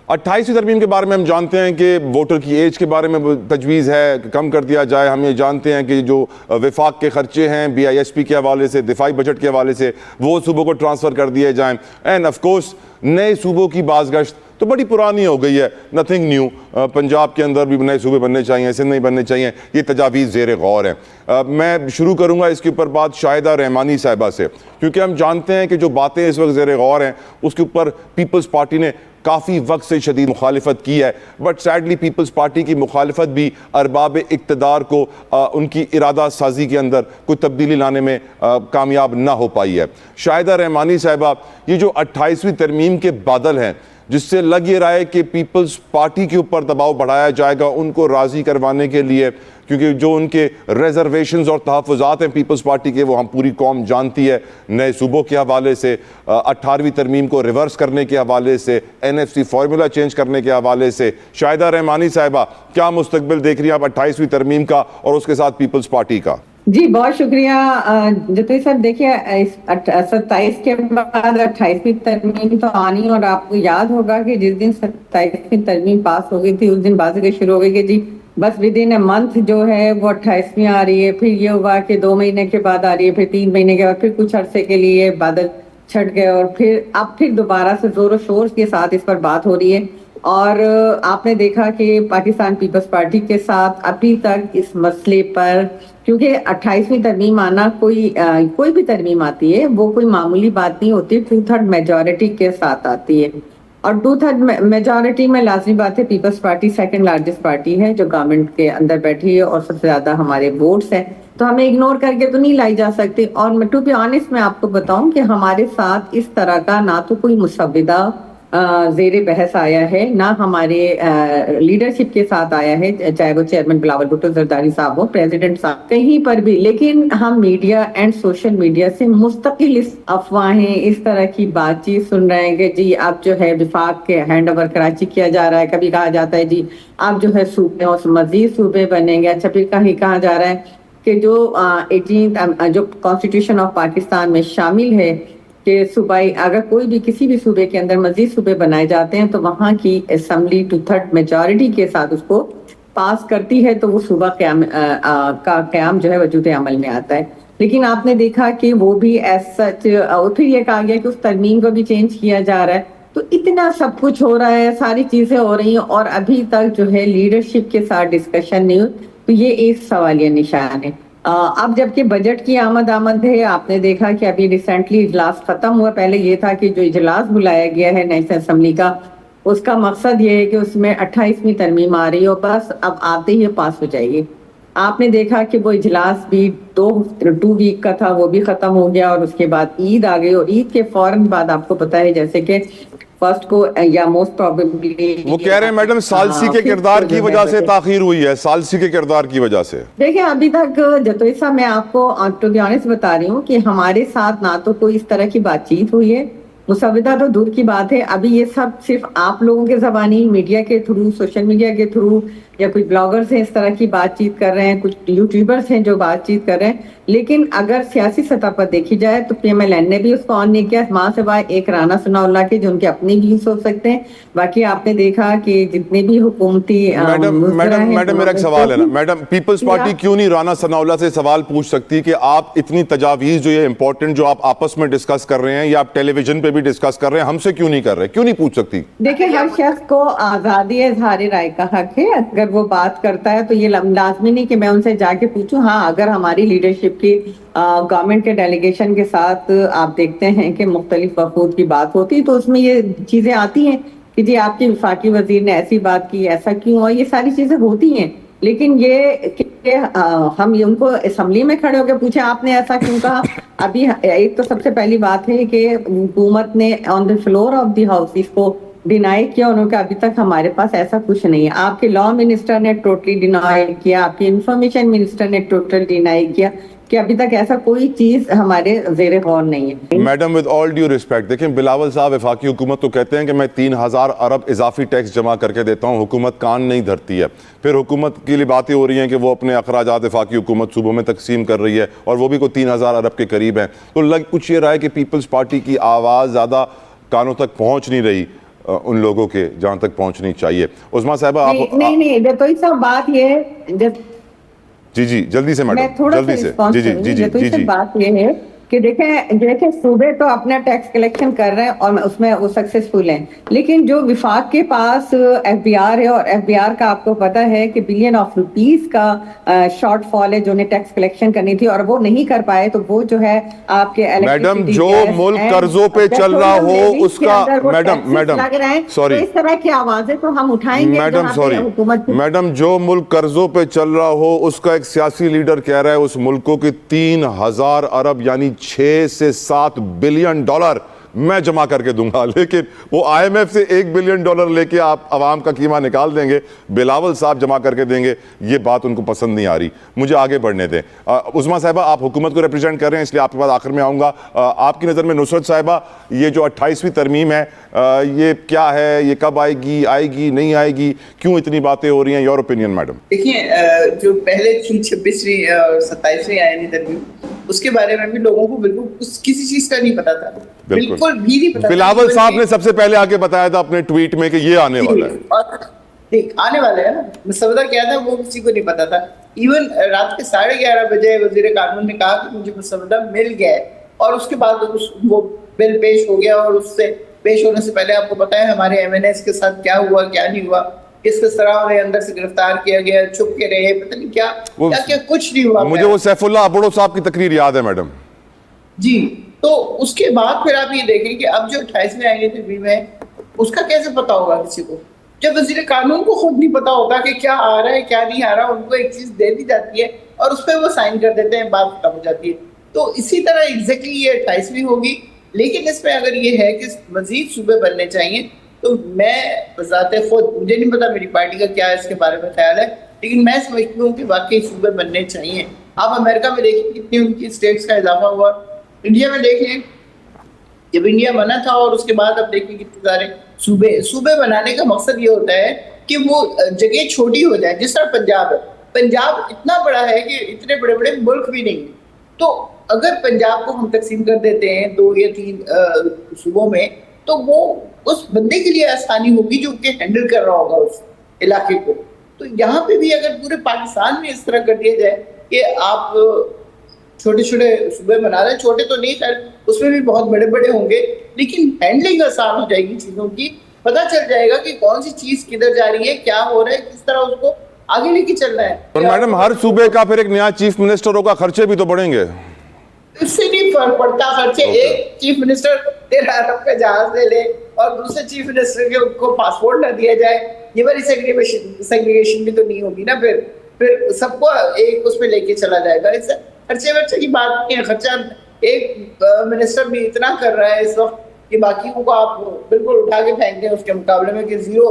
28वीं तरमीम के बारे में हम जानते हैं कि वोटर की एज के बारे में तजवीज़ है कि कम कर दिया जाए। हम ये जानते हैं कि जो विफाक के खर्चे हैं BISP के हवाले से, दिफाई बजट के हवाले से, वो सूबों को ट्रांसफ़र कर दिए जाएँ। एंड ऑफ कोर्स नए सूबों की बाज़गश्त तो बड़ी पुरानी हो गई है, नथिंग न्यू। पंजाब के अंदर भी नए सूबे बनने चाहिए, सिंध नहीं बनने चाहिए, ये तजावीज़ ज़ेर गौर है। मैं शुरू करूँगा इसके ऊपर बात शाहिदा रहमानी साहिबा से, क्योंकि हम जानते हैं कि जो बातें इस वक्त ज़ेर गौर हैं उसके ऊपर पीपल्स पार्टी ने काफ़ी वक्त से शदीद मुखालिफत की है, बट सैडली पीपल्स पार्टी की मुखालिफत भी अरबाब इक़्तिदार को उनकी इरादा साजी के अंदर कोई तब्दीली लाने में कामयाब ना हो पाई है। शाहिदा रहमानी साहिबा, ये जो 28वीं तरमीम के बादल हैं जिससे लग ये रहा है कि पीपल्स पार्टी के ऊपर दबाव बढ़ाया जाएगा उनको राज़ी करवाने के लिए, क्योंकि जो उनके रिजर्वेशंस और तहफ़्फ़ुज़ात हैं पीपल्स पार्टी के, वो हम पूरी कौम जानती है। नए सूबों के हवाले से, 18वीं तरमीम को रिवर्स करने के हवाले से, NFC फार्मूला चेंज करने के हवाले से। शाहिदा रहमानी साहिबा, क्या मुस्तकबिल देख रही हैं आप 28वीं तरमीम का और उसके साथ पीपल्स पार्टी का? जी बहुत शुक्रिया जतोई साहब। देखिए 27 के बाद 28वीं तरमीम तो आनी, और आपको याद होगा कि जिस दिन 27वीं तरमीम पास हो गई थी उस दिन बात शुरू हो गई कि जी बस विद इन ए मंथ जो है वो 28वीं आ रही है। फिर ये हुआ कि 2 महीने के बाद आ रही है, फिर 3 महीने के बाद, फिर कुछ अरसे के लिए बादल छट गए, और फिर अब फिर दोबारा से जोरों शोर के साथ इस पर बात हो रही है। और आपने देखा कि पाकिस्तान पीपल्स पार्टी के साथ अभी तक इस मसले पर, क्योंकि 28वीं तरमीम आना कोई भी तरमीम आती है वो कोई मामूली बात नहीं होती, 2/3 मेजॉरिटी के साथ आती है, और 2/3 मेजॉरिटी में लाजमी बात है peoples party second largest party है जो गवर्नमेंट के अंदर बैठी है और सबसे ज्यादा हमारे वोट्स हैं, तो हमें इग्नोर करके तो नहीं लाई जा सकती। और टू बी ऑनेस्ट मैं आपको बताऊं कि हमारे साथ इस तरह का ना तो कोई मुसव्विदा ज़ेरे बहस आया है, ना हमारे लीडरशिप के साथ आया है, चाहे वो चेयरमैन बिलावल भुट्टो जरदारी साहब हो, प्रेसिडेंट साहब, कहीं पर भी। लेकिन हम मीडिया एंड सोशल मीडिया से मुस्तकिल इस अफवाहें, इस तरह की बातचीत सुन रहे हैं कि जी अब जो है विफाक के हैंड ओवर कराची किया जा रहा है। कभी कहा जाता है जी अब जो है सूबे और मजीद सूबे बनेंगे। अच्छा, फिर कहीं कहा जा रहा है कि जो 18 जो कॉन्स्टिट्यूशन ऑफ पाकिस्तान में शामिल है कि सूबाई अगर कोई भी किसी भी सूबे के अंदर मजीद सूबे बनाए जाते हैं तो वहाँ की असेंबली 2/3 मेजॉरिटी के साथ उसको पास करती है, तो वो सूबा क़याम जो है वजूद अमल में आता है। लेकिन आपने देखा कि वो भी एज सच, और फिर ये कहा गया कि उस तरमीम को भी चेंज किया जा रहा है। तो इतना सब कुछ हो रहा है, सारी चीजें हो रही हैं, और अभी तक जो है लीडरशिप के साथ डिस्कशन नहीं हुई, तो ये एक सवालिया निशान है। अब जबकि बजट की आमद है, आपने देखा कि अभी रिसेंटली इजलास खत्म हुआ। पहले ये था कि जो इजलास बुलाया गया है नेशनल असेंबली का, उसका मकसद ये है कि उसमें 28वीं तरमीम आ रही हो, बस अब आते ही पास हो जाएगी। आपने देखा कि वो इजलास भी 2 वीक का था, वो भी खत्म हो गया, और उसके बाद ईद आ गई, और ईद के फौरन बाद आपको पता है जैसे कि फर्स्ट को या मोस्ट प्रोबेबली वो कह रहे हैं मैडम सालसी के किरदार की वजह से ताखीर हुई है, सालसी के किरदार की वजह से। देखिए अभी तक जतोई साहब मैं आपको टू बी ऑनेस्ट बता रही हूँ कि हमारे साथ ना तो कोई इस तरह की बातचीत हुई है, मुसव्विदा तो दूर की बात है। अभी ये सब सिर्फ आप लोगों के ज़बानी मीडिया के थ्रू, सोशल मीडिया के थ्रू, या कुछ ब्लॉगर्स हैं इस तरह की बातचीत कर रहे हैं, कुछ यूट्यूबर्स हैं जो बातचीत कर रहे हैं। लेकिन अगर सियासी सतह पर देखी जाए तो PMLN ने भी उसको ऑन नहीं किया, माँ सिवाय एक राना सनाउल्लाह के जो उनके अपने व्यूज हो सकते हैं। बाकी आपने देखा कि जितने भी हुकूमती मैडम मेरा एक सवाल है ना मैडम, पीपल्स पार्टी क्यों नहीं राना सनाउल्लाह से सवाल पूछ सकती कि आप इतनी तजावीज़ जो ये इंपॉर्टेंट जो आप आपस में डिस्कस कर रहे हैं या आप टेलीविजन पे भी डिस्कस कर रहे हैं, हमसे क्यों नहीं कर रहे, क्यों नहीं पूछ सकती? देखिए हर शख्स को आज़ादी इज़हार राय का हक है, अगर वो बात करता है तो ये लाजमी नहीं कि मैं उनसे जाके पूछूं। हाँ, अगर हमारी लीडरशिप की गवर्नमेंट के डेलीगेशन के साथ आप देखते हैं कि मुख्तलिफ वफूद की बात होती है तो उसमें ये चीजें आती हैं कि जी आपके वफाकी वजीर ने ऐसी बात की, ऐसा क्यों हुआ, ये सारी चीजें होती हैं। लेकिन ये हम ये उनको असम्बली में खड़े होकर पूछे आपने ऐसा क्यों कहा। अभी एक तो सबसे पहली बात है कि हुकूमत ने on the floor of the house इसको डिनाई किया, उन्होंने अभी तक हमारे पास ऐसा कुछ नहीं है। आपके लॉ मिनिस्टर ने टोटली डिनाई किया, आपके इंफॉर्मेशन मिनिस्टर ने टोटल डिनाई किया कि अभी तक ऐसा कोई चीज हमारे ज़ेरे गौर नहीं है। Madam with all due respect, देखें बिलावल साहब वफाकी हुकूमत तो कहते हैं कि मैं 3000 अरब इजाफी टैक्स जमा करके देता हूँ, हुकूमत कान नहीं धरती है। फिर हुकूमत के लिए बातें हो रही हैं कि वो अपने अखराजात वफाकी हुकूमत सूबों में तकसीम कर रही है और वो भी कोई 3000 अरब के करीब हैं। तो लग कुछ ये रहा है कि पीपल्स पार्टी की आवाज़ ज़्यादा कानों तक पहुँच नहीं रही। उन लोगों के जहां तक पहुंचनी चाहिए। उस्मा साहिबा आप नहीं जतोई साहब बात ये है, जी जल्दी से मैडम, मैं थोड़ा जल्दी सा से रिस्पॉन्स करूंगी। जतोई साहब बात ये है कि देखें सूबे तो अपना टैक्स कलेक्शन कर रहे हैं और उसमें वो सक्सेसफुल हैं, लेकिन जो विफाक के पास एफबीआर है, और एफबीआर का आपको पता है कि बिलियन ऑफ रुपीस का शॉर्टफॉल है जो उन्हें टैक्स कलेक्शन करनी थी, और वो नहीं कर पाए। तो वो जो है आपके मैडम जो मुल्क कर्जों पे चल रहा हो उसका मैडम सॉरी इस तरह की आवाजें तो हम उठाएंगे मैडम सॉरी मैडम, जो मुल्क कर्जों पे चल रहा हो उसका एक सियासी लीडर कह रहा है उस मुल्कों की 3000 अरब यानी 6 से 7 बिलियन डॉलर मैं जमा करके दूंगा, लेकिन वो आईएमएफ से $1 बिलियन लेके आप अवाम का कीमा निकाल देंगे, बिलावल साहब जमा करके देंगे, ये बात उनको पसंद नहीं आ रही। मुझे आगे बढ़ने दें। उस्मा साहिबा आप हुकूमत को रिप्रेजेंट कर रहे हैं इसलिए आपके पास आखिर में आऊँगा। आपकी नज़र में नुसरत साहिबा ये जो 28वीं तरमीम है ये क्या है, ये कब आएगी, आएगी नहीं आएगी, क्यों इतनी बातें हो रही हैं? Your opinion madam. देखिए जो पहले थी 26वीं और 27वीं आईनी तरमीम, उसके बारे में भी लोगों को बिल्कुल किसी चीज का नहीं पता था, बिल्कुल भी नहीं पता। बिलावल साहब ने सबसे पहले आके बताया था अपने ट्वीट में कि ये आने वाला है, और देख आने वाला है ना, मसवदा क्या था वो किसी को नहीं पता था। इवन रात के 11:30 बजे वजीर कानून ने कहा कि मुझे मसवदा मिल गया है, और उसके बाद वो बिल पेश हो गया, और उससे पेश होने से पहले आपको पता है हमारे एमएनएस के साथ क्या हुआ क्या नहीं हुआ, किस तरह उन्हें अंदर से गिरफ्तार किया गया, छुप के रहे, पता नहीं क्या क्या कुछ नहीं हुआ। मुझे वो सैफुल्लाह अबड़ो साहब की तकरीर याद है मैडम जी। तो उसके बाद फिर आप ये देखें कि अब जो 28वीं आईनी तरमीम है उसका कैसे पता होगा किसी को, जब वजीर कानून को खुद नहीं पता होता कि क्या आ रहा है क्या नहीं आ रहा, उनको एक चीज दे दी जाती है और उस पर वो साइन कर देते हैं, बात खत्म हो जाती है। तो इसी तरह एग्जैक्टली ये 28वीं होगी, लेकिन इसमें अगर ये है कि मजीद सूबे बनने चाहिए, तो मैं बजाते खुद, मुझे नहीं पता मेरी पार्टी का क्या इसके बारे में ख्याल है, लेकिन मैं समझती हूँ कि वाकई सूबे बनने चाहिए। आप अमेरिका में देखिए कितनी उनकी स्टेट्स का इजाफा हुआ, इंडिया में देख लें जब इंडिया बना था और उसके बाद अब देखिए कितने सारे सूबे बनाने का मकसद ये होता है कि वो जगह छोटी हो जाए। जिस तरह पंजाब है, पंजाब इतना बड़ा है कि इतने बड़े बड़े मुल्क भी नहीं, तो अगर पंजाब को हम तकसीम कर देते हैं 2 या 3 सूबों में, तो वो उस बंदे के लिए आसानी होगी जो कि हैंडल कर रहा होगा उस इलाके को। तो यहाँ पे भी अगर पूरे पाकिस्तान में इस तरह कर दिया जाए कि आप छोटे छोटे सूबे बना रहे हैं, छोटे तो नहीं खैर, उसमें भी बहुत बड़े बड़े होंगे, लेकिन हैंडलिंग आसान हो जाएगी चीजों की, पता चल जाएगा कि कौन सी चीज किधर जा रही है, क्या हो रहा है, किस तरह उसको आगे लेके चलना है। पर मैडम हर सूबे का फिर एक नया चीफ मिनिस्टर होगा, खर्चे भी तो बढ़ेंगे। इससे नहीं फर्क पड़ता खर्चे। एक चीफ मिनिस्टर 13 अरब का जहाज ले ले और दूसरे चीफ मिनिस्टर के उनको पासपोर्ट ना दिया जाए, ये वाली सेग्रीगेशन भी तो नहीं होगी ना। फिर सबको एक उस पे लेके चला जाएगा। इससे खर्चे वर्चे की बात नहीं है। खर्चा एक मिनिस्टर भी इतना कर रहा है इस वक्त कि बाकी को आप बिल्कुल उठा के फेंक दें उसके मुकाबले में कि जीरो